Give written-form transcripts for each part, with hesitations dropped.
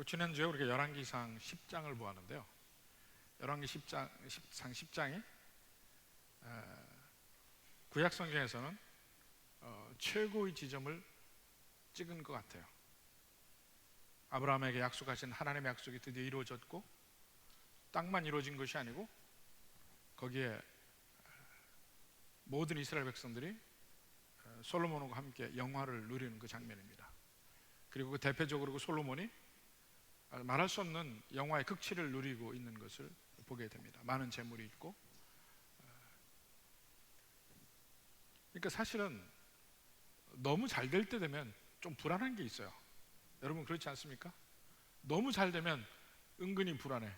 지난주에 우리가 열왕기상 10장을 보았는데요. 열왕기 10장이 구약 성경에서는 최고의 지점을 찍은 것 같아요. 아브라함에게 약속하신 하나님의 약속이 드디어 이루어졌고, 땅만 이루어진 것이 아니고 거기에 모든 이스라엘 백성들이 솔로몬과 함께 영화를 누리는 그 장면입니다. 그리고 그 대표적으로 그 솔로몬이 말할 수 없는 영화의 극치를 누리고 있는 것을 보게 됩니다. 많은 재물이 있고. 그러니까 사실은 너무 잘 될 때 되면 좀 불안한 게 있어요. 여러분 그렇지 않습니까? 너무 잘 되면 은근히 불안해.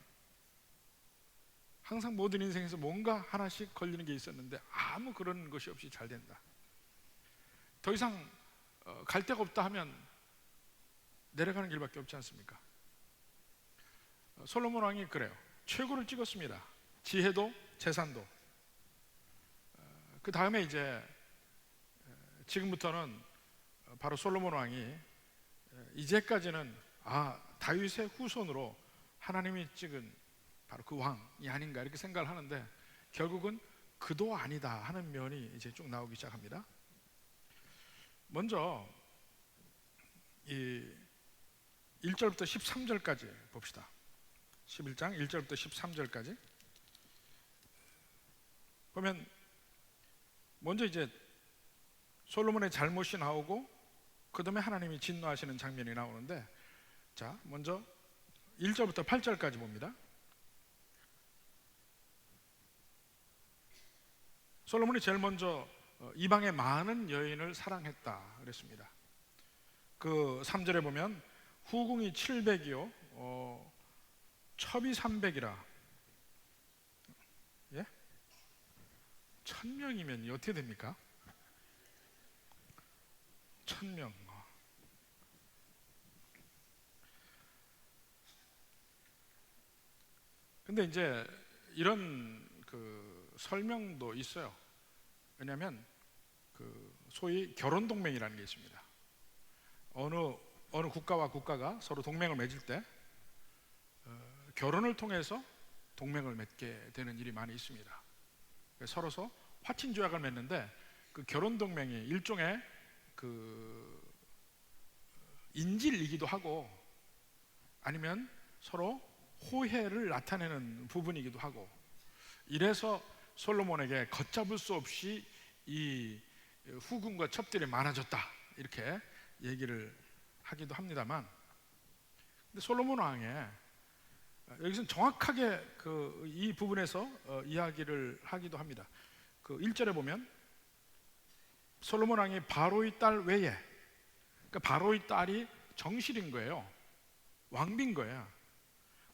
항상 모든 인생에서 뭔가 하나씩 걸리는 게 있었는데 아무 그런 것이 없이 잘 된다. 더 이상 갈 데가 없다 하면 내려가는 길밖에 없지 않습니까? 솔로몬 왕이 그래요. 최고를 찍었습니다. 지혜도 재산도. 그 다음에 이제 지금부터는 바로 솔로몬 왕이 이제까지는 다윗의 후손으로 하나님이 찍은 바로 그 왕이 아닌가 이렇게 생각을 하는데, 결국은 그도 아니다 하는 면이 이제 쭉 나오기 시작합니다. 먼저 이 1절부터 13절까지 봅시다. 11장 1절부터 13절까지 보면 먼저 이제 솔로몬의 잘못이 나오고 그 다음에 하나님이 진노하시는 장면이 나오는데, 자 먼저 1절부터 8절까지 봅니다. 솔로몬이 제일 먼저 이방의 많은 여인을 사랑했다 그랬습니다. 그 3절에 보면 후궁이 700이요 첩이 300이라. 예? 1000명이면 어떻게 됩니까? 1000명. 근데 이제 이런 그 설명도 있어요. 왜냐하면 그 소위 결혼 동맹이라는 게 있습니다. 어느 국가와 국가가 서로 동맹을 맺을 때 결혼을 통해서 동맹을 맺게 되는 일이 많이 있습니다. 서로서 화친 조약을 맺는데 그 결혼 동맹이 일종의 그 인질이기도 하고 아니면 서로 호혜를 나타내는 부분이기도 하고, 이래서 솔로몬에게 걷잡을 수 없이 이 후궁과 첩들이 많아졌다 이렇게 얘기를 하기도 합니다만, 근데 솔로몬 왕의 여기서는 정확하게 이 부분에서 이야기를 하기도 합니다. 그 1절에 보면 솔로몬 왕이 바로의 딸 외에, 그러니까 바로의 딸이 정실인 거예요. 왕비인 거예요.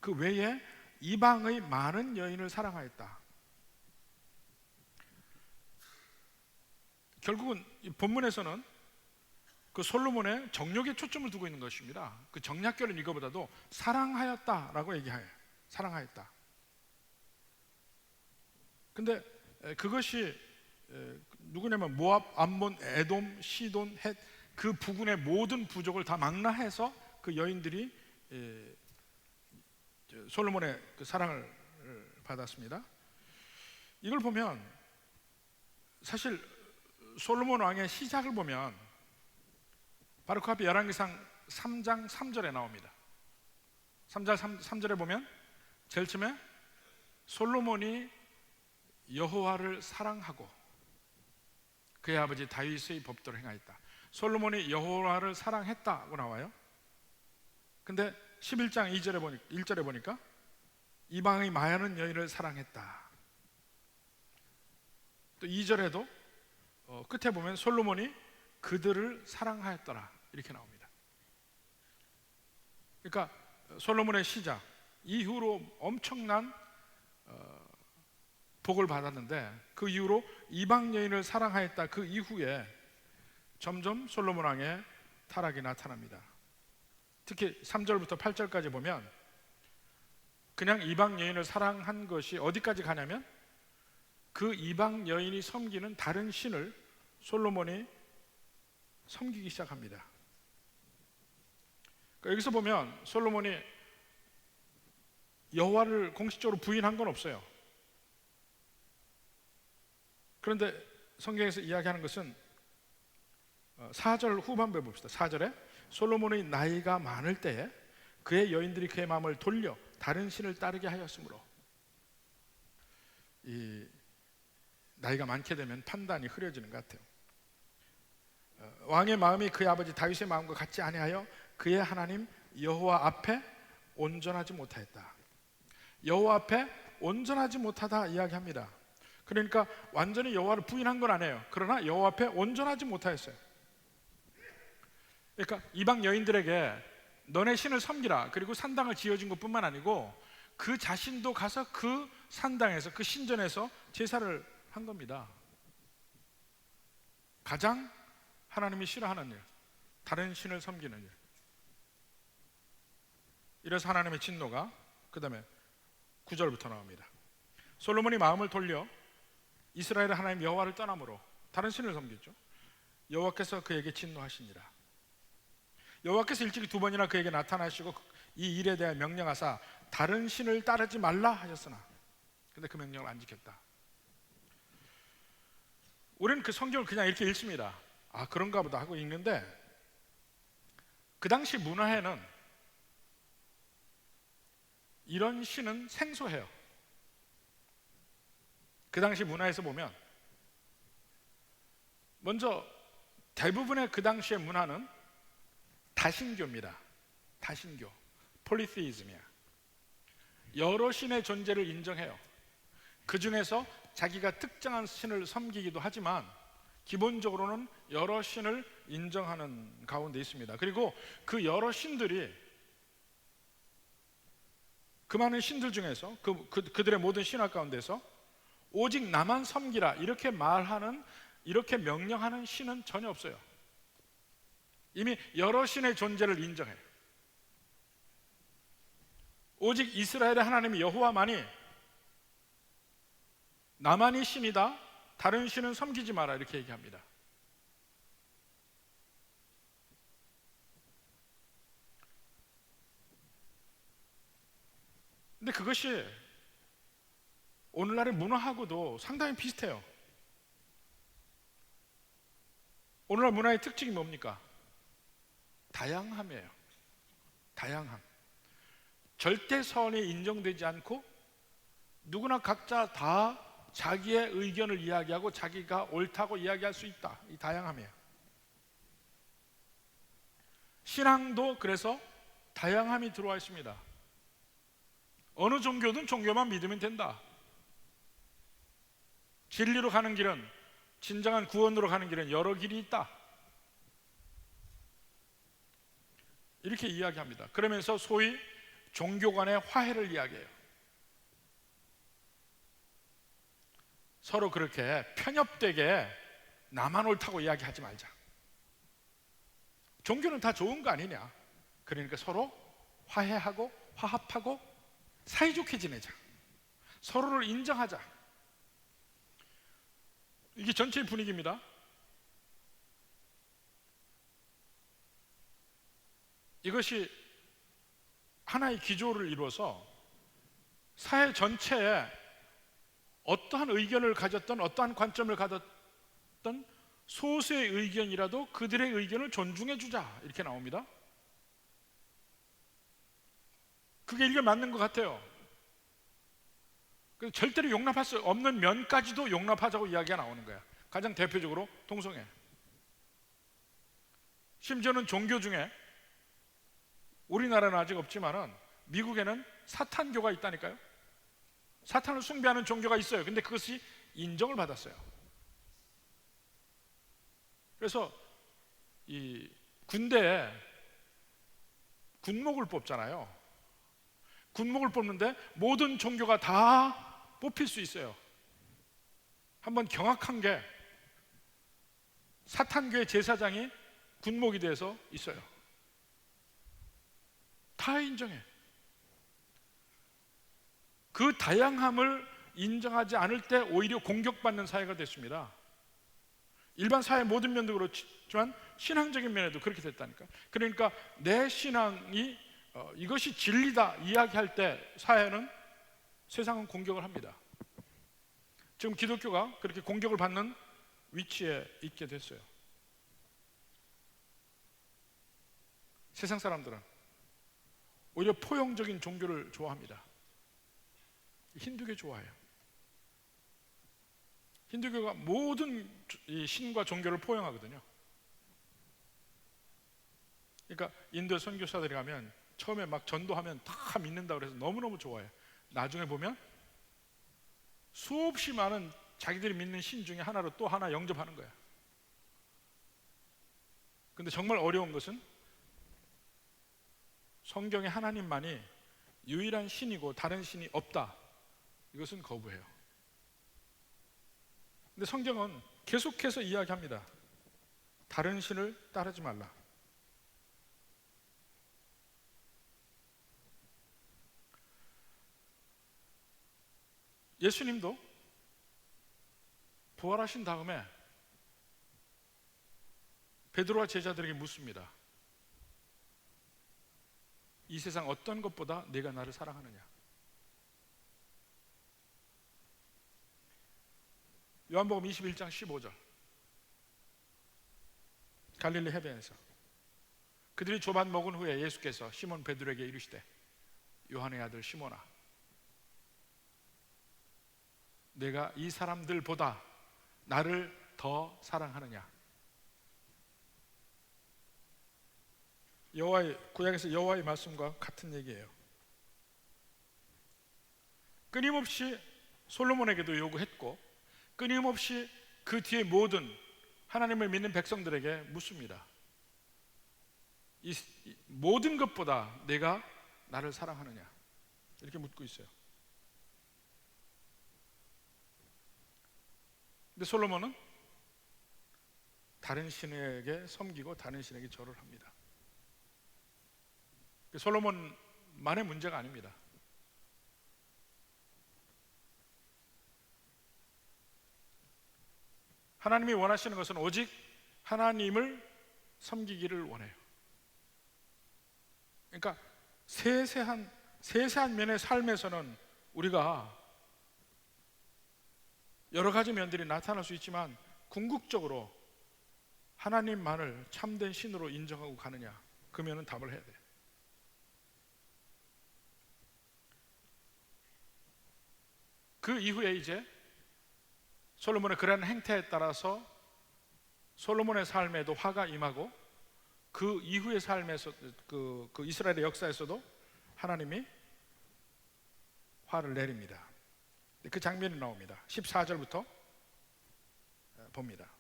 그 외에 이방의 많은 여인을 사랑하였다. 결국은 이 본문에서는 그 솔로몬의 정욕에 초점을 두고 있는 것입니다. 그 정략결은 이거보다도 사랑하였다라고 얘기해요. 사랑하였다. 근데 그것이 누구냐면 모압, 암몬, 에돔, 시돈, 헷, 그 부근의 모든 부족을 다 망라해서 그 여인들이 솔로몬의 그 사랑을 받았습니다. 이걸 보면 사실 솔로몬 왕의 시작을 보면 바로 그 앞에 열왕기상 3장 3절에 나옵니다. 3장 3절에 보면 제일 처음에 솔로몬이 여호와를 사랑하고 그의 아버지 다윗의 법도를 행하였다. 솔로몬이 여호와를 사랑했다고 나와요. 근데 11장 1절에 보니까 이방의 많은 여인을 사랑했다. 또 2절에도 끝에 보면 솔로몬이 그들을 사랑하였더라 이렇게 나옵니다. 그러니까 솔로몬의 시작 이후로 엄청난 복을 받았는데, 그 이후로 이방 여인을 사랑하였다. 그 이후에 점점 솔로몬 왕의 타락이 나타납니다. 특히 3절부터 8절까지 보면 그냥 이방 여인을 사랑한 것이 어디까지 가냐면 그 이방 여인이 섬기는 다른 신을 솔로몬이 섬기기 시작합니다. 그러니까 여기서 보면 솔로몬이 여호와를 공식적으로 부인한 건 없어요. 그런데 성경에서 이야기하는 것은 4절 후반부에 봅시다. 4절에 솔로몬의 나이가 많을 때에 그의 여인들이 그의 마음을 돌려 다른 신을 따르게 하였으므로, 이 나이가 많게 되면 판단이 흐려지는 것 같아요. 왕의 마음이 그의 아버지 다윗의 마음과 같지 아니하여 그의 하나님 여호와 앞에 온전하지 못하였다. 여호와 앞에 온전하지 못하다 이야기합니다. 그러니까 완전히 여호와를 부인한 건 아니에요. 그러나 여호와 앞에 온전하지 못하였어요. 그러니까 이방 여인들에게 너네 신을 섬기라, 그리고 산당을 지어준 것뿐만 아니고 그 자신도 가서 그 산당에서, 그 신전에서 제사를 한 겁니다. 가장 하나님이 싫어하는 일, 다른 신을 섬기는 일. 이래서 하나님의 진노가 그 다음에 9절부터 나옵니다. 솔로몬이 마음을 돌려 이스라엘의 하나님 여호와를 떠남으로 다른 신을 섬겼죠. 여호와께서 그에게 진노하시니라. 여호와께서 일찍이 2번이나 그에게 나타나시고 이 일에 대해 명령하사 다른 신을 따르지 말라 하셨으나, 근데 그 명령을 안 지켰다. 우리는 그 성경을 그냥 이렇게 읽습니다. 아, 그런가 보다 하고 읽는데, 그 당시 문화에는 이런 신은 생소해요. 그 당시 문화에서 보면 먼저 대부분의 그 당시의 문화는 다신교입니다. 다신교, 폴리테이즘이야. 여러 신의 존재를 인정해요. 그 중에서 자기가 특정한 신을 섬기기도 하지만 기본적으로는 여러 신을 인정하는 가운데 있습니다. 그리고 그 여러 신들이, 그 많은 신들 중에서 그들의 모든 신화 가운데서 오직 나만 섬기라 이렇게 말하는, 이렇게 명령하는 신은 전혀 없어요. 이미 여러 신의 존재를 인정해요. 오직 이스라엘의 하나님 여호와만이 나만이 신이다, 다른 신은 섬기지 마라 이렇게 얘기합니다. 근데 그것이 오늘날의 문화하고도 상당히 비슷해요. 오늘날 문화의 특징이 뭡니까? 다양함이에요. 다양함. 절대선이 인정되지 않고 누구나 각자 다 자기의 의견을 이야기하고 자기가 옳다고 이야기할 수 있다. 이 다양함이에요. 신앙도 그래서 다양함이 들어와 있습니다. 어느 종교든 종교만 믿으면 된다. 진리로 가는 길은, 진정한 구원으로 가는 길은 여러 길이 있다. 이렇게 이야기합니다. 그러면서 소위 종교 간의 화해를 이야기해요. 서로 그렇게 편협되게 나만 옳다고 이야기하지 말자. 종교는 다 좋은 거 아니냐. 그러니까 서로 화해하고 화합하고 사이좋게 지내자. 서로를 인정하자. 이게 전체의 분위기입니다. 이것이 하나의 기조를 이루어서 사회 전체에 어떠한 의견을 가졌던, 어떠한 관점을 가졌던 소수의 의견이라도 그들의 의견을 존중해 주자 이렇게 나옵니다. 그게 일견 맞는 것 같아요. 절대로 용납할 수 없는 면까지도 용납하자고 이야기가 나오는 거야. 가장 대표적으로 동성애. 심지어는 종교 중에, 우리나라는 아직 없지만은 미국에는 사탄교가 있다니까요. 사탄을 숭배하는 종교가 있어요. 근데 그것이 인정을 받았어요. 그래서 이 군대에 군목을 뽑잖아요. 군목을 뽑는데 모든 종교가 다 뽑힐 수 있어요. 한번 경악한 게, 사탄교의 제사장이 군목이 돼서 있어요. 다 인정해. 그 다양함을 인정하지 않을 때 오히려 공격받는 사회가 됐습니다. 일반 사회 모든 면도 그렇지만 신앙적인 면에도 그렇게 됐다니까. 그러니까 내 신앙이 이것이 진리다 이야기할 때 사회는, 세상은 공격을 합니다. 지금 기독교가 그렇게 공격을 받는 위치에 있게 됐어요. 세상 사람들은 오히려 포용적인 종교를 좋아합니다. 힌두교 좋아해요. 힌두교가 모든 이 신과 종교를 포용하거든요. 그러니까 인도 선교사들이 가면 처음에 막 전도하면 다 믿는다고 해서 너무너무 좋아해요. 나중에 보면 수없이 많은 자기들이 믿는 신 중에 하나로 또 하나 영접하는 거야. 근데 정말 어려운 것은 성경의 하나님만이 유일한 신이고 다른 신이 없다, 이것은 거부해요. 근데 성경은 계속해서 이야기합니다. 다른 신을 따르지 말라. 예수님도 부활하신 다음에 베드로와 제자들에게 묻습니다. 이 세상 어떤 것보다 네가 나를 사랑하느냐? 요한복음 21장 15절, 갈릴리 해변에서 그들이 조반 먹은 후에 예수께서 시몬 베드로에게 이르시되, 요한의 아들 시몬아, 내가 이 사람들보다 나를 더 사랑하느냐? 구약에서 여호와의 말씀과 같은 얘기예요. 끊임없이 솔로몬에게도 요구했고 끊임없이 그 뒤에 모든 하나님을 믿는 백성들에게 묻습니다. 이 모든 것보다 내가 나를 사랑하느냐? 이렇게 묻고 있어요. 근데 솔로몬은 다른 신에게 섬기고 다른 신에게 절을 합니다. 솔로몬만의 문제가 아닙니다. 하나님이 원하시는 것은 오직 하나님을 섬기기를 원해요. 그러니까 세세한 면의 삶에서는 우리가 여러 가지 면들이 나타날 수 있지만 궁극적으로 하나님만을 참된 신으로 인정하고 가느냐, 그러면 답을 해야 돼요. 그 이후에 이제 솔로몬의 그런 행태에 따라서 솔로몬의 삶에도 화가 임하고 그 이후의 삶에서 그 이스라엘의 역사에서도 하나님이 화를 내립니다. 그 장면이 나옵니다. 14절부터 봅니다.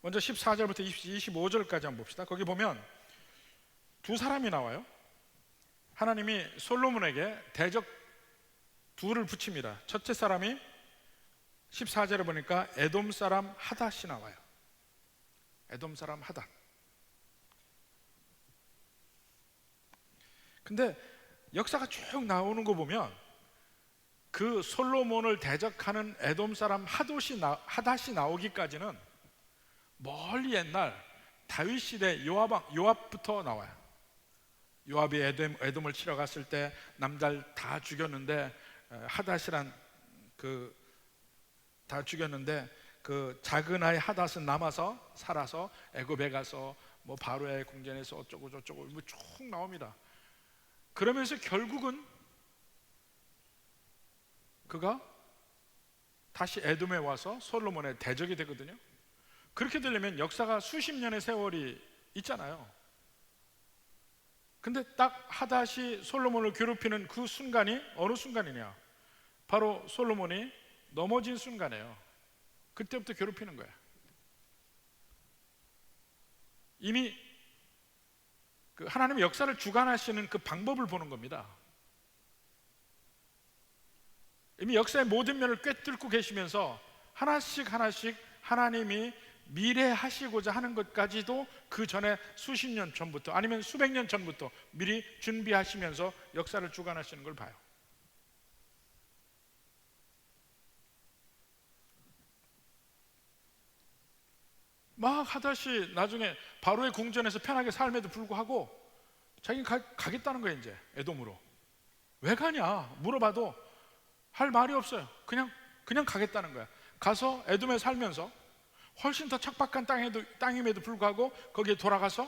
먼저 14절부터 25절까지 한번 봅시다. 거기 보면 두 사람이 나와요. 하나님이 솔로몬에게 대적 둘을 붙입니다. 첫째 사람이 14절에 보니까 에돔 사람 하닷이 나와요. 에돔 사람 하닷. 근데 역사가 쭉 나오는 거 보면 그 솔로몬을 대적하는 에돔 사람 하닷이 나오기까지는 멀리 옛날 다윗 시대 요압부터 나와요. 요압이 에돔을 치러 갔을 때 남자를 다 죽였는데 하닷이란 다 죽였는데 그 작은 아이 하닷은 남아서 살아서 애굽에 가서 뭐 바로의 궁전에서 어쩌고 저쩌고 뭐 쭉 나옵니다. 그러면서 결국은 그가 다시 에돔에 와서 솔로몬의 대적이 되거든요. 그렇게 되려면 역사가 수십 년의 세월이 있잖아요. 근데 딱 하닷이 솔로몬을 괴롭히는 그 순간이 어느 순간이냐? 바로 솔로몬이 넘어진 순간이에요. 그때부터 괴롭히는 거야. 이미 그 하나님의 역사를 주관하시는 그 방법을 보는 겁니다. 이미 역사의 모든 면을 꿰뚫고 계시면서 하나씩 하나님이 미래하시고자 하는 것까지도 그 전에 수십 년 전부터 아니면 수백 년 전부터 미리 준비하시면서 역사를 주관하시는 걸 봐요. 막 하다시 나중에 바로의 궁전에서 편하게 삶에도 불구하고 자기는 가겠다는 거예요. 이제 에돔으로. 왜 가냐 물어봐도 할 말이 없어요. 그냥 가겠다는 거야. 가서 에돔에 살면서 훨씬 더 척박한 땅임에도 불구하고 거기에 돌아가서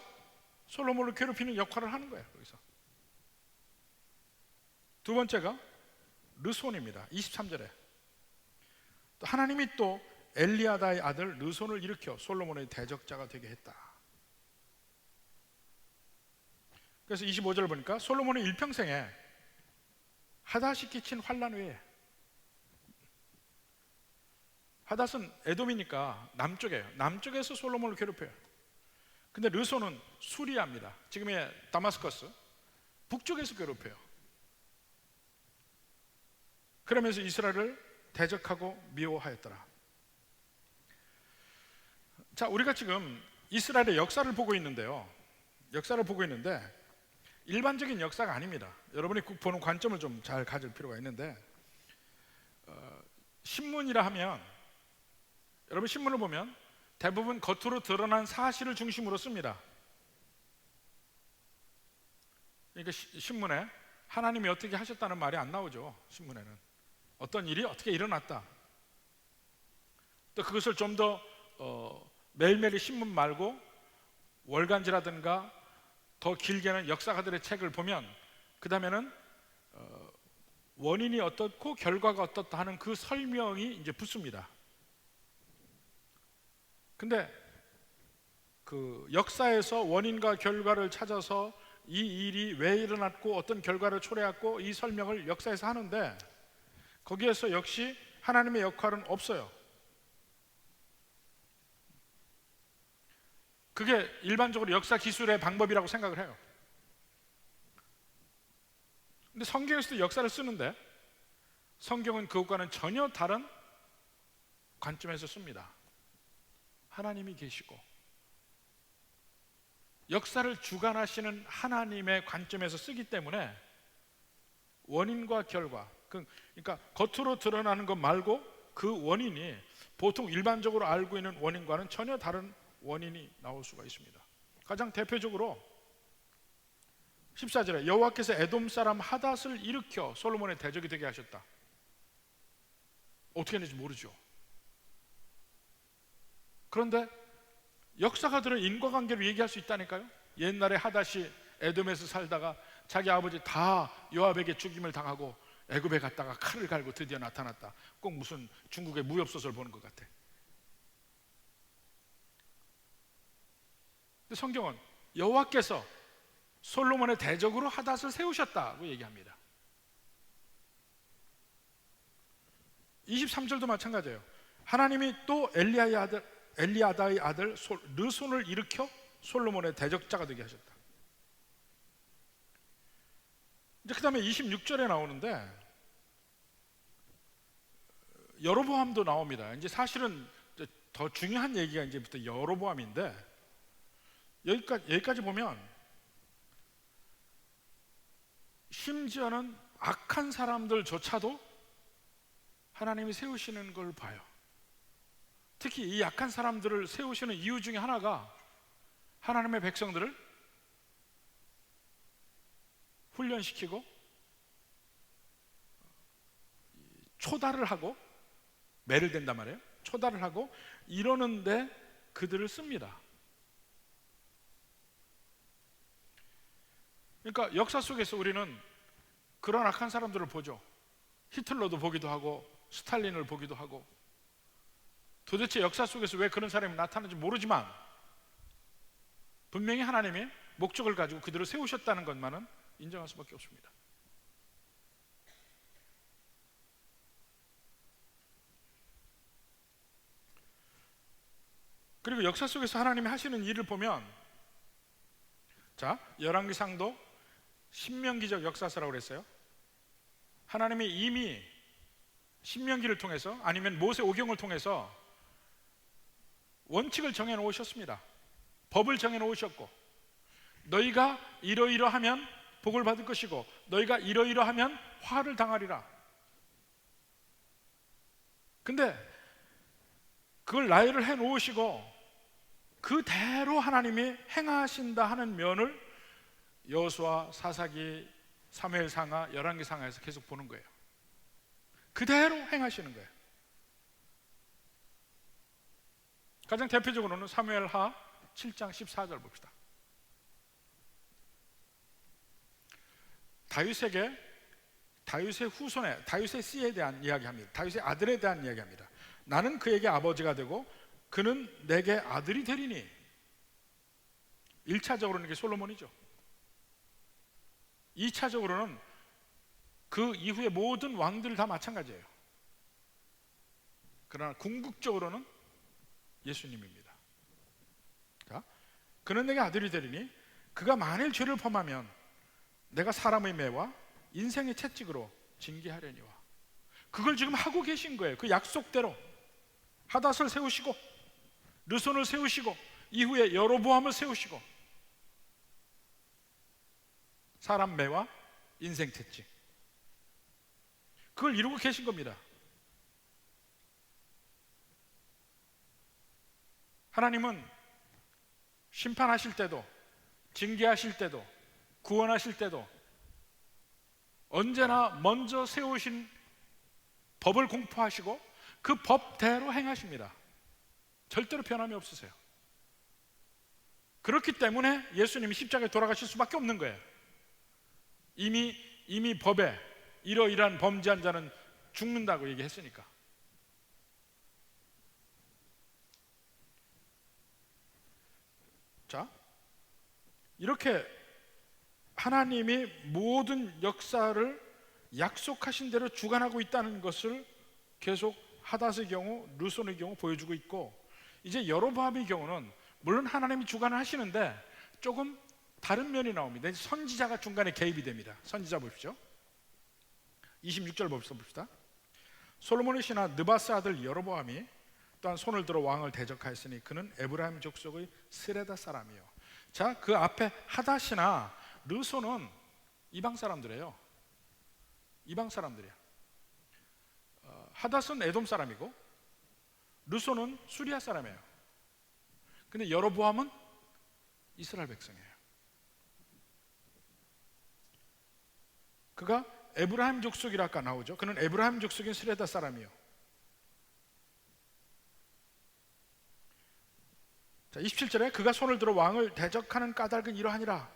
솔로몬을 괴롭히는 역할을 하는 거예요. 거기서. 두 번째가 르손입니다. 23절에 또 하나님이 또 엘리아다의 아들 르손을 일으켜 솔로몬의 대적자가 되게 했다. 그래서 25절을 보니까 솔로몬의 일평생에 하닷이 끼친 환난 외에, 하닷은 에돔이니까 남쪽이에요. 남쪽에서 솔로몬을 괴롭혀요. 근데 르손은 수리아입니다. 지금의 다마스커스 북쪽에서 괴롭혀요. 그러면서 이스라엘을 대적하고 미워하였더라. 자, 우리가 지금 이스라엘의 역사를 보고 있는데요, 역사를 보고 있는데 일반적인 역사가 아닙니다. 여러분이 보는 관점을 좀 잘 가질 필요가 있는데, 신문이라 하면, 여러분 신문을 보면 대부분 겉으로 드러난 사실을 중심으로 씁니다. 그러니까 신문에 하나님이 어떻게 하셨다는 말이 안 나오죠. 신문에는 어떤 일이 어떻게 일어났다, 또 그것을 좀 더 매일매일 신문 말고 월간지라든가 더 길게는 역사가들의 책을 보면 그 다음에는 원인이 어떻고 결과가 어떻다 하는 그 설명이 이제 붙습니다. 근데 그 역사에서 원인과 결과를 찾아서 이 일이 왜 일어났고 어떤 결과를 초래했고 이 설명을 역사에서 하는데 거기에서 역시 하나님의 역할은 없어요. 그게 일반적으로 역사 기술의 방법이라고 생각을 해요. 근데 성경에서도 역사를 쓰는데 성경은 그것과는 전혀 다른 관점에서 씁니다. 하나님이 계시고 역사를 주관하시는 하나님의 관점에서 쓰기 때문에 원인과 결과, 그러니까 겉으로 드러나는 것 말고 그 원인이 보통 일반적으로 알고 있는 원인과는 전혀 다른 원인이 나올 수가 있습니다. 가장 대표적으로 14절에 여호와께서 에돔 사람 하닷을 일으켜 솔로몬의 대적이 되게 하셨다. 어떻게 했는지 모르죠. 그런데 역사가들은 인과관계를 얘기할 수 있다니까요. 옛날에 하닷이 에돔에서 살다가 자기 아버지 다 요압에게 죽임을 당하고 애굽에 갔다가 칼을 갈고 드디어 나타났다. 꼭 무슨 중국의 무협소설 보는 것 같아. 근데 성경은 여호와께서 솔로몬의 대적으로 하닷을 세우셨다고 얘기합니다. 23절도 마찬가지예요. 하나님이 또 엘리아다의 아들 르손을 일으켜 솔로몬의 대적자가 되게 하셨다. 이제 그 다음에 26절에 나오는데 여로보암도 나옵니다. 이제 사실은 더 중요한 얘기가 이제부터 여로보암인데 여기까지 보면 심지어는 악한 사람들조차도 하나님이 세우시는 걸 봐요. 특히 이 악한 사람들을 세우시는 이유 중에 하나가 하나님의 백성들을 훈련시키고 초달을 하고, 매를 댄단 말이에요. 초달을 하고 이러는데 그들을 씁니다. 그러니까 역사 속에서 우리는 그런 악한 사람들을 보죠. 히틀러도 보기도 하고 스탈린을 보기도 하고, 도대체 역사 속에서 왜 그런 사람이 나타나는지 모르지만 분명히 하나님이 목적을 가지고 그들을 세우셨다는 것만은 인정할 수밖에 없습니다. 그리고 역사 속에서 하나님이 하시는 일을 보면, 자, 열왕기상도 신명기적 역사서라고 그랬어요. 하나님이 이미 신명기를 통해서 아니면 모세오경을 통해서 원칙을 정해 놓으셨습니다. 법을 정해 놓으셨고, 너희가 이러이러하면 복을 받을 것이고 너희가 이러이러하면 화를 당하리라. 근데 그걸 나열을 해 놓으시고 그대로 하나님이 행하신다 하는 면을 여호수아, 사사기, 사무엘상하, 열왕기상하에서 계속 보는 거예요. 그대로 행하시는 거예요. 가장 대표적으로는 사무엘하 7장 14절 봅시다. 다윗의 후손에, 다윗의 씨에 대한 이야기합니다. 다윗의 아들에 대한 이야기합니다. 나는 그에게 아버지가 되고 그는 내게 아들이 되리니. 1차적으로는 이게 솔로몬이죠. 2차적으로는 그 이후의 모든 왕들 다 마찬가지예요. 그러나 궁극적으로는 예수님입니다. 자, 그는 내게 아들이 되리니 그가 만일 죄를 범하면 내가 사람의 매와 인생의 채찍으로 징계하려니와. 그걸 지금 하고 계신 거예요. 그 약속대로 하닷을 세우시고 르손을 세우시고 이후에 여로보암을 세우시고 사람 매와 인생 채찍, 그걸 이루고 계신 겁니다. 하나님은 심판하실 때도 징계하실 때도 구원하실 때도 언제나 먼저 세우신 법을 공포하시고 그 법대로 행하십니다. 절대로 변함이 없으세요. 그렇기 때문에 예수님이 십자가에 돌아가실 수밖에 없는 거예요. 이미 법에 이러이러한 범죄한 자는 죽는다고 얘기했으니까. 자, 이렇게 하나님이 모든 역사를 약속하신 대로 주관하고 있다는 것을 계속 하닷의 경우, 르손의 경우 보여주고 있고, 이제 여로보암의 경우는 물론 하나님이 주관을 하시는데 조금 다른 면이 나옵니다. 선지자가 중간에 개입이 됩니다. 선지자 보십시오. 26절 봅시다. 솔로몬의 신하 느바스 아들 여로보암이 또한 손을 들어 왕을 대적하였으니 그는 에브라임 족속의 스레다 사람이요. 자, 그 앞에 하닷이나 르손은 이방 사람들이에요. 이방 사람들이야. 하닷은 에돔 사람이고 르손은 수리아 사람이에요. 근데 여로보암은 이스라엘 백성이에요. 그가 에브라임 족속이라 아까 나오죠. 그는 에브라임 족속인 스레다 사람이요. 자, 27절에 그가 손을 들어 왕을 대적하는 까닭은 이러하니라.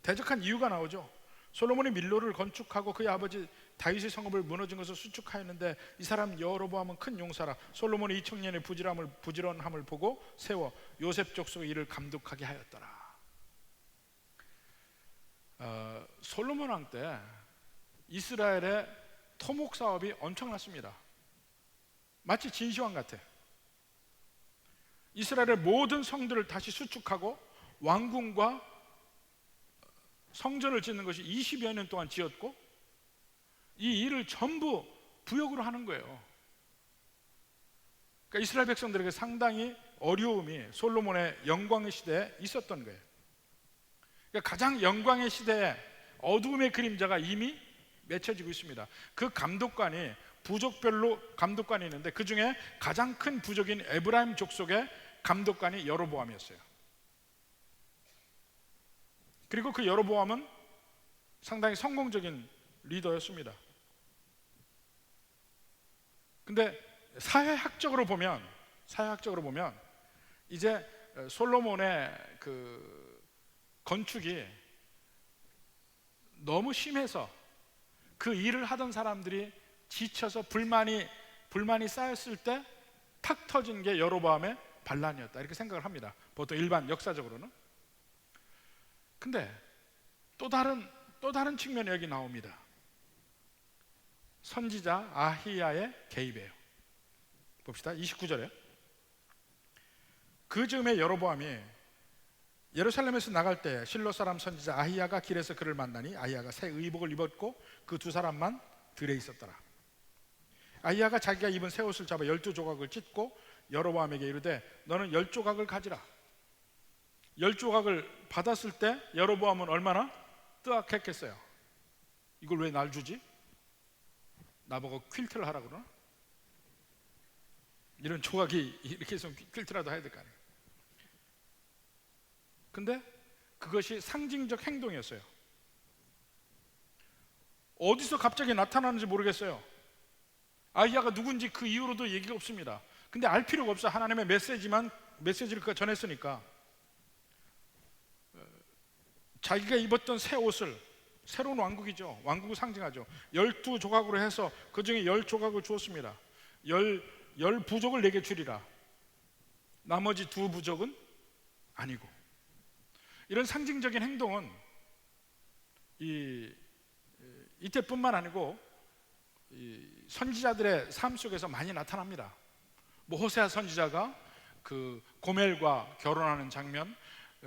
대적한 이유가 나오죠. 솔로몬이 밀로를 건축하고 그의 아버지 다윗의 성읍을 무너진 것을 수축하였는데 이 사람 여로보암은 큰 용사라. 솔로몬이 이 청년의 부지런함을 보고 세워 요셉 족속의 일을 감독하게 하였더라. 솔로몬 왕 때 이스라엘의 토목 사업이 엄청났습니다. 마치 진시황 같아. 이스라엘의 모든 성들을 다시 수축하고 왕궁과 성전을 짓는 것이 20여 년 동안 지었고 이 일을 전부 부역으로 하는 거예요. 그러니까 이스라엘 백성들에게 상당히 어려움이 솔로몬의 영광의 시대에 있었던 거예요. 그러니까 가장 영광의 시대에 어두움의 그림자가 이미 맺혀지고 있습니다. 그 감독관이 부족별로 감독관이 있는데 그 중에 가장 큰 부족인 에브라임 족속의 감독관이 여로보암이었어요. 그리고 그 여로보암은 상당히 성공적인 리더였습니다. 근데 사회학적으로 보면 이제 솔로몬의 그 건축이 너무 심해서 그 일을 하던 사람들이 지쳐서 불만이 쌓였을 때 탁 터진 게 여로보암의 반란이었다, 이렇게 생각을 합니다. 보통 일반 역사적으로는. 근데 또 다른 측면이 여기 나옵니다. 선지자 아히야의 개입이에요. 봅시다. 29절에 그 즈음에 여로보암이 예루살렘에서 나갈 때 실로 사람 선지자 아히야가 길에서 그를 만나니 아히야가 새 의복을 입었고 그 두 사람만 들에 있었더라. 아히야가 자기가 입은 새 옷을 잡아 12조각을 찢고 여로보암에게 이르되 너는 10조각을 가지라. 10조각을 받았을 때 여로보암은 얼마나 뜨악했겠어요. 이걸 왜 날 주지? 나보고 퀼트를 하라 그러나? 이런 조각이 이렇게 있으면 퀼트라도 해야 될 거 아니에요. 근데 그것이 상징적 행동이었어요. 어디서 갑자기 나타나는지 모르겠어요. 아히야가 누군지 그 이후로도 얘기가 없습니다. 근데 알 필요가 없어. 하나님의 메시지를 그가 전했으니까. 자기가 입었던 새 옷을, 새로운 왕국이죠. 왕국을 상징하죠. 12조각으로 해서 그 중에 10조각을 주었습니다. 10부족을 내게 주리라. 나머지 2부족은 아니고. 이런 상징적인 행동은 이때뿐만 아니고 선지자들의 삶 속에서 많이 나타납니다. 호세아 선지자가 그 고멜과 결혼하는 장면,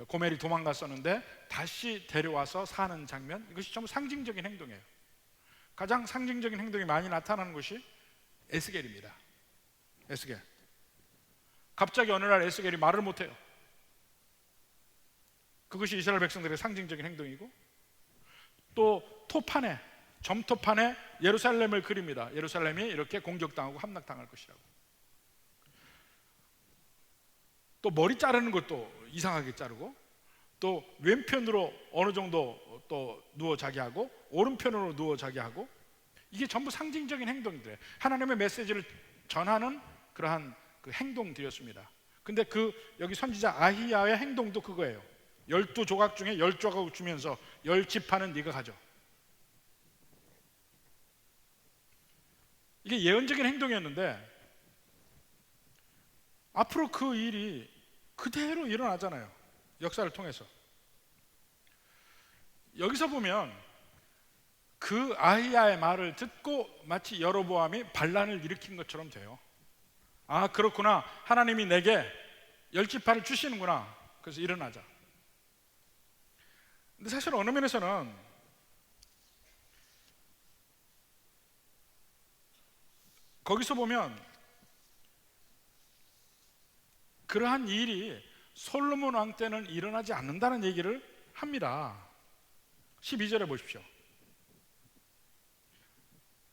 고멜이 도망갔었는데 다시 데려와서 사는 장면, 이것이 전부 상징적인 행동이에요. 가장 상징적인 행동이 많이 나타나는 것이 에스겔입니다. 에스겔. 갑자기 어느 날 에스겔이 말을 못해요. 그것이 이스라엘 백성들의 상징적인 행동이고, 또 토판에, 점토판에 예루살렘을 그립니다. 예루살렘이 이렇게 공격당하고 함락당할 것이라고. 또 머리 자르는 것도 이상하게 자르고, 또 왼편으로 어느 정도 또 누워 자게 하고, 오른편으로 누워 자게 하고, 이게 전부 상징적인 행동들이에요. 하나님의 메시지를 전하는 그러한 그 행동들이었습니다. 근데 여기 선지자 아히야의 행동도 그거예요. 12조각 중에 10조각을 주면서 10지파는 네가 가져. 이게 예언적인 행동이었는데 앞으로 그 일이 그대로 일어나잖아요. 역사를 통해서. 여기서 보면 그 아히야의 말을 듣고 마치 여로보암이 반란을 일으킨 것처럼 돼요. 아, 그렇구나. 하나님이 내게 10지파를 주시는구나. 그래서 일어나자. 근데 사실 어느 면에서는 거기서 보면 그러한 일이 솔로몬 왕 때는 일어나지 않는다는 얘기를 합니다. 12절에 보십시오.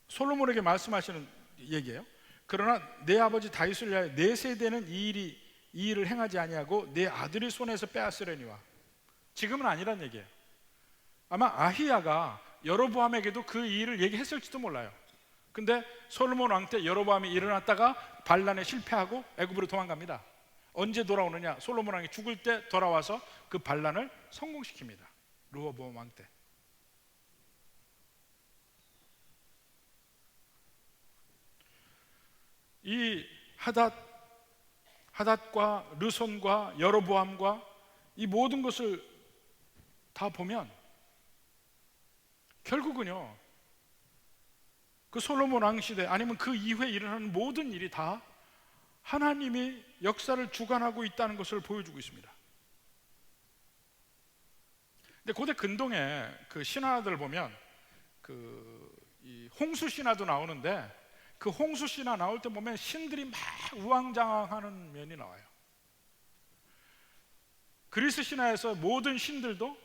솔로몬에게 말씀하시는 얘기예요. 그러나 내 아버지 다윗을 위하여 내 세대는 이 일을 행하지 아니하고 내 아들의 손에서 빼앗으려니와. 지금은 아니란 얘기예요. 아마 아히야가 여로보암에게도 그 일을 얘기했을지도 몰라요. 근데 솔로몬 왕 때 여로보암이 일어났다가 반란에 실패하고 애굽으로 도망갑니다. 언제 돌아오느냐? 솔로몬 왕이 죽을 때 돌아와서 그 반란을 성공시킵니다. 르호보암 왕 때. 이 하닷과 르손과 여로보암과 이 모든 것을 다 보면 결국은요, 그 솔로몬 왕 시대 아니면 그 이후에 일어나는 모든 일이 다 하나님이 역사를 주관하고 있다는 것을 보여주고 있습니다. 근데 고대 근동에 그 신화들 보면 이 홍수 신화도 나오는데, 그 홍수 신화 나올 때 보면 신들이 막 우왕좌왕하는 면이 나와요. 그리스 신화에서 모든 신들도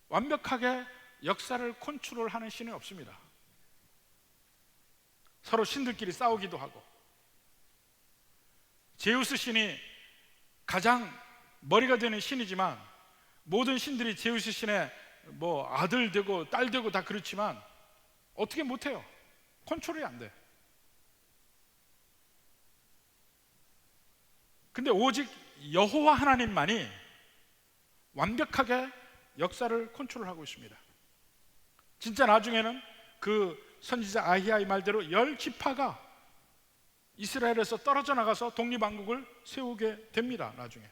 완벽하게 역사를 컨트롤하는 신은 없습니다. 서로 신들끼리 싸우기도 하고, 제우스 신이 가장 머리가 되는 신이지만 모든 신들이 제우스 신의 아들 되고 딸 되고 다 그렇지만 어떻게 못해요. 컨트롤이 안 돼. 근데 오직 여호와 하나님만이 완벽하게 역사를 컨트롤하고 있습니다. 진짜 나중에는 그 선지자 아히야의 말대로 10지파가 이스라엘에서 떨어져 나가서 독립왕국을 세우게 됩니다. 나중에.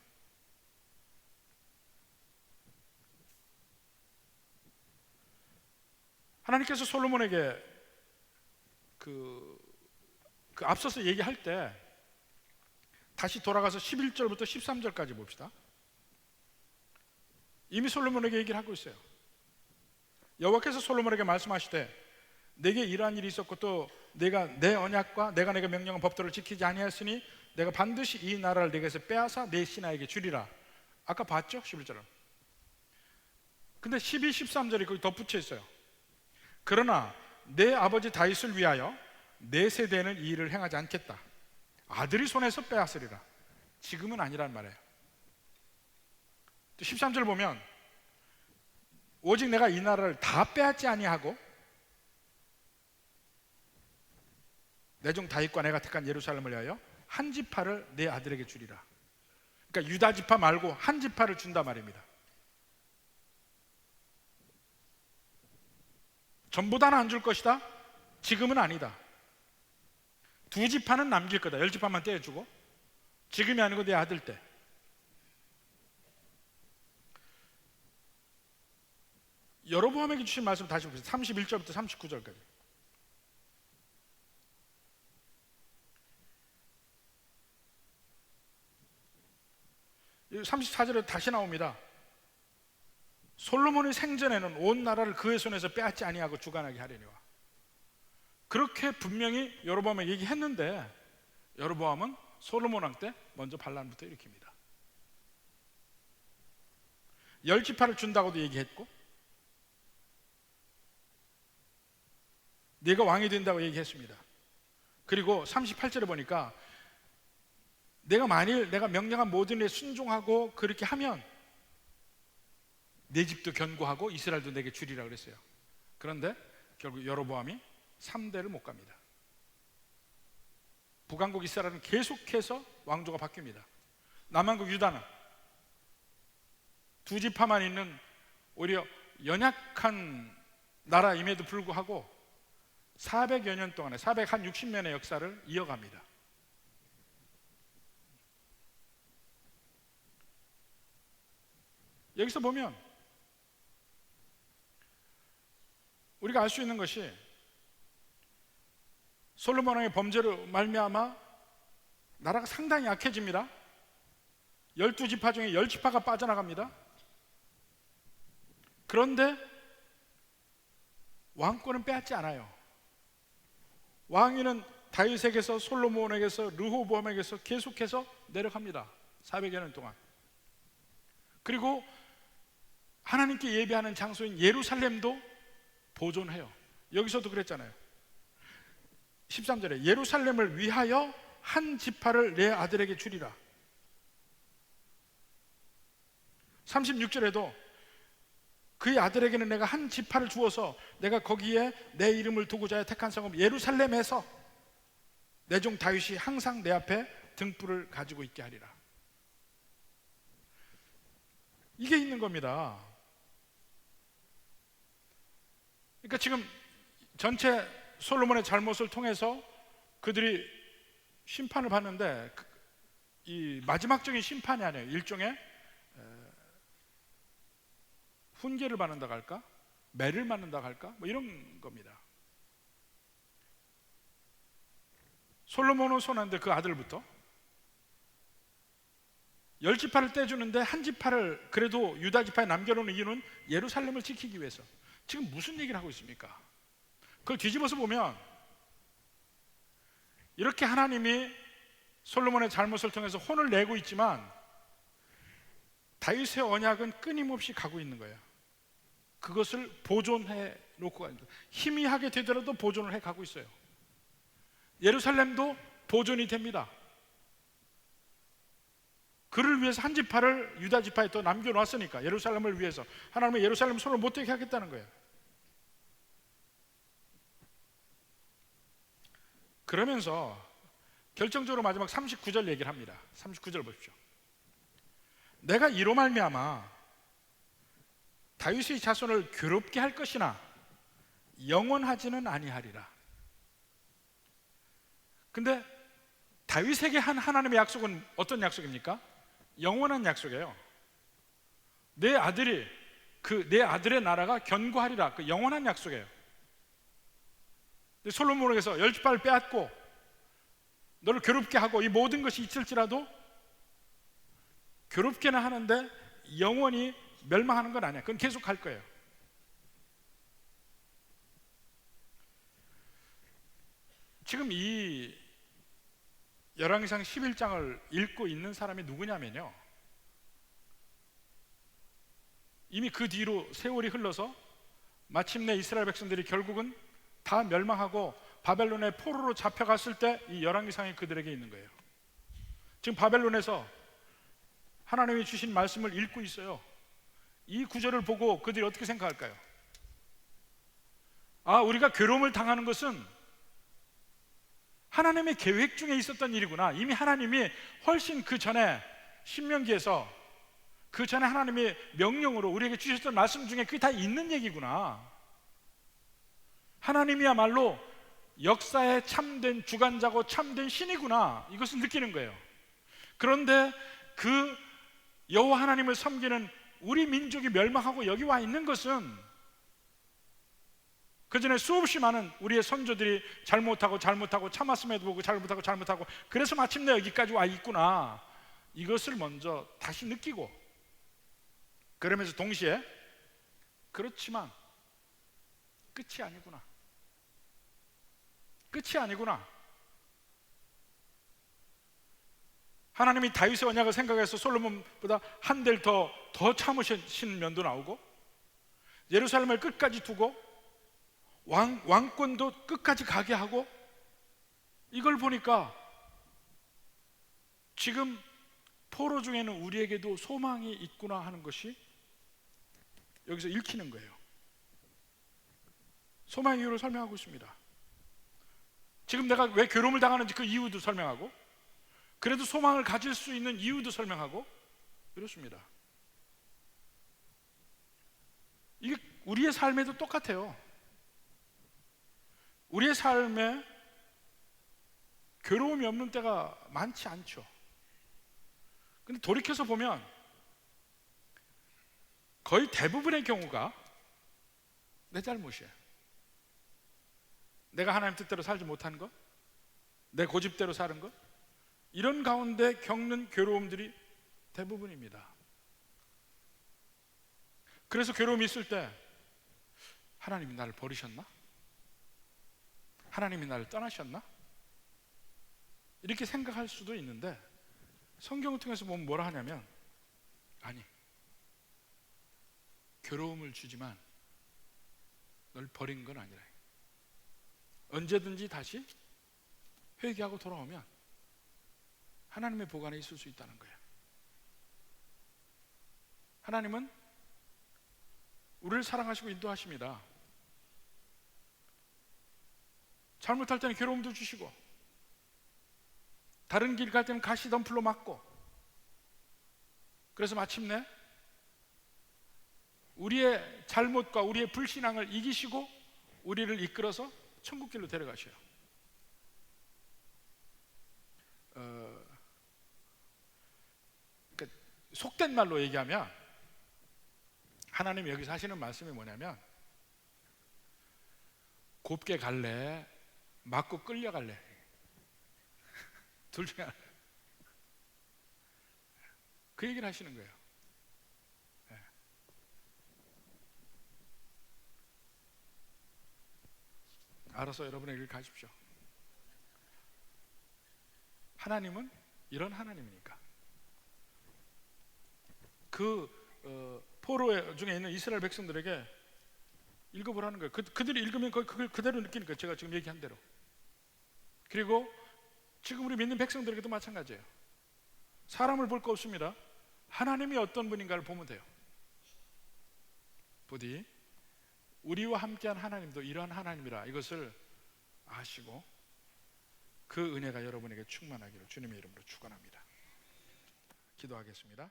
하나님께서 솔로몬에게 그 앞서서 얘기할 때 다시 돌아가서 11절부터 13절까지 봅시다. 이미 솔로몬에게 얘기를 하고 있어요. 여호와께서 솔로몬에게 말씀하시되 내게 이러한 일이 있었고 또 내가 내 언약과 내가 내게 명령한 법도를 지키지 아니하였으니 내가 반드시 이 나라를 내게서 빼앗아 내 신하에게 주리라. 아까 봤죠? 11절은. 근데 12, 13절이 거기 덧붙여 있어요. 그러나 내 아버지 다윗을 위하여 내 세대는 이 일을 행하지 않겠다. 아들이 손에서 빼앗으리라. 지금은 아니란 말이에요. 또 13절 보면 오직 내가 이 나라를 다 빼앗지 아니하고 내 종 다윗과 내가 택한 예루살렘을 위하여 한 지파를 내 아들에게 주리라. 그러니까 유다 지파 말고 한 지파를 준다 말입니다. 전부 다는 안 줄 것이다. 지금은 아니다. 두 지파는 남길 거다. 10지파만 떼어주고. 지금이 아니고 내 아들 때. 여로보암에게 주신 말씀 다시 보세요. 31절부터 39절까지. 34절에 다시 나옵니다. 솔로몬의 생전에는 온 나라를 그의 손에서 빼앗지 아니하고 주관하게 하려니와. 그렇게 분명히 여로보암에게 얘기했는데 여로보암은 솔로몬 왕 때 먼저 반란부터 일으킵니다. 10지파를 준다고도 얘기했고 네가 왕이 된다고 얘기했습니다. 그리고 38절에 보니까 내가 만일 내가 명령한 모든 일에 순종하고 그렇게 하면 내 집도 견고하고 이스라엘도 내게 주리라 그랬어요. 그런데 결국 여로보암이 3대를 못 갑니다. 북왕국 이스라엘은 계속해서 왕조가 바뀝니다. 남왕국 유다는 두 지파만 있는 오히려 연약한 나라임에도 불구하고 400여 년 동안에 460년의 역사를 이어갑니다. 여기서 보면 우리가 알 수 있는 것이 솔로몬 왕의 범죄로 말미암아 나라가 상당히 약해집니다. 12지파 중에 10지파가 빠져나갑니다. 그런데 왕권은 빼앗지 않아요. 왕위는 다윗에게서 솔로몬에게서 르호보암에게서 계속해서 내려갑니다. 400여 년 동안. 그리고 하나님께 예배하는 장소인 예루살렘도 보존해요. 여기서도 그랬잖아요. 13절에 예루살렘을 위하여 한 지파를 내 아들에게 주리라. 36절에도 그의 아들에게는 내가 한 지파를 주어서 내가 거기에 내 이름을 두고자 해 택한 성읍 예루살렘에서 내 종 다윗이 항상 내 앞에 등불을 가지고 있게 하리라. 이게 있는 겁니다. 그러니까 지금 전체 솔로몬의 잘못을 통해서 그들이 심판을 받는데 이 마지막적인 심판이 아니에요. 일종의 훈계를 받는다고 할까? 매를 맞는다고 할까? 뭐 이런 겁니다. 솔로몬은 손한데 그 아들부터 10지파를 떼주는데 한 지파를 그래도 유다 지파에 남겨놓는 이유는 예루살렘을 지키기 위해서. 지금 무슨 얘기를 하고 있습니까? 그걸 뒤집어서 보면 이렇게 하나님이 솔로몬의 잘못을 통해서 혼을 내고 있지만 다윗의 언약은 끊임없이 가고 있는 거예요. 그것을 보존해 놓고 가는 거예요. 희미하게 되더라도 보존을 해 가고 있어요. 예루살렘도 보존이 됩니다. 그를 위해서 한 지파를 유다 지파에 또 남겨놨으니까 예루살렘을 위해서 하나님은 예루살렘 손을 못 대게 하겠다는 거예요. 그러면서 결정적으로 마지막 39절 얘기를 합니다. 39절 보십시오. 내가 이로 말미암아 다윗의 자손을 괴롭게 할 것이나 영원하지는 아니하리라. 근데 다윗에게 한 하나님의 약속은 어떤 약속입니까? 영원한 약속이에요. 내 아들이 내 아들의 나라가 견고하리라. 그 영원한 약속이에요. 솔로몬에게서 10지파를 빼앗고 너를 괴롭게 하고 이 모든 것이 있을지라도 괴롭게는 하는데 영원히 멸망하는 건 아니야. 그건 계속 갈 거예요. 지금 이 열왕기상 11장을 읽고 있는 사람이 누구냐면요, 이미 그 뒤로 세월이 흘러서 마침내 이스라엘 백성들이 결국은 다 멸망하고 바벨론의 포로로 잡혀갔을 때 이 열왕기상이 그들에게 있는 거예요. 지금 바벨론에서 하나님이 주신 말씀을 읽고 있어요. 이 구절을 보고 그들이 어떻게 생각할까요? 아, 우리가 괴로움을 당하는 것은 하나님의 계획 중에 있었던 일이구나. 이미 하나님이 훨씬 그 전에 신명기에서 그 전에 하나님의 명령으로 우리에게 주셨던 말씀 중에 그게 다 있는 얘기구나. 하나님이야말로 역사의 참된 주관자고 참된 신이구나, 이것을 느끼는 거예요. 그런데 그 여호와 하나님을 섬기는 우리 민족이 멸망하고 여기 와 있는 것은 그 전에 수없이 많은 우리의 선조들이 잘못하고 참았음에도 보고 잘못하고 그래서 마침내 여기까지 와 있구나, 이것을 먼저 다시 느끼고, 그러면서 동시에 그렇지만 끝이 아니구나. 하나님이 다윗의 언약을 생각해서 솔로몬보다 한 대를 더 참으신 면도 나오고, 예루살렘을 끝까지 두고 왕권도 끝까지 가게 하고, 이걸 보니까 지금 포로 중에는 우리에게도 소망이 있구나 하는 것이 여기서 읽히는 거예요. 소망의 이유를 설명하고 있습니다. 지금 내가 왜 괴로움을 당하는지 그 이유도 설명하고, 그래도 소망을 가질 수 있는 이유도 설명하고, 이렇습니다. 이게 우리의 삶에도 똑같아요. 우리의 삶에 괴로움이 없는 때가 많지 않죠. 근데 돌이켜서 보면 거의 대부분의 경우가 내 잘못이에요. 내가 하나님 뜻대로 살지 못한 것, 내 고집대로 사는 것, 이런 가운데 겪는 괴로움들이 대부분입니다. 그래서 괴로움이 있을 때 하나님이 나를 버리셨나? 하나님이 나를 떠나셨나? 이렇게 생각할 수도 있는데, 성경을 통해서 보면 뭐라 하냐면, 아니, 괴로움을 주지만 널 버린 건 아니라, 언제든지 다시 회개하고 돌아오면 하나님의 보관에 있을 수 있다는 거예요. 하나님은 우리를 사랑하시고 인도하십니다. 잘못할 때는 괴로움도 주시고, 다른 길 갈 때는 가시덤불로 맞고, 그래서 마침내 우리의 잘못과 우리의 불신앙을 이기시고 우리를 이끌어서 천국길로 데려가셔요. 그러니까 속된 말로 얘기하면 하나님이 여기서 하시는 말씀이 뭐냐면, 곱게 갈래, 맞고 끌려갈래, 둘 중에 하나, 그 얘기를 하시는 거예요. 네. 알아서 여러분의 길 가십시오. 하나님은 이런 하나님이니까. 포로 중에 있는 이스라엘 백성들에게 읽어보라는 거예요. 그들이 읽으면 그걸 그대로 느끼는 거예요. 제가 지금 얘기한 대로. 그리고 지금 우리 믿는 백성들에게도 마찬가지예요. 사람을 볼 거 없습니다. 하나님이 어떤 분인가를 보면 돼요. 부디 우리와 함께한 하나님도 이러한 하나님이라, 이것을 아시고 그 은혜가 여러분에게 충만하기를 주님의 이름으로 축원합니다. 기도하겠습니다.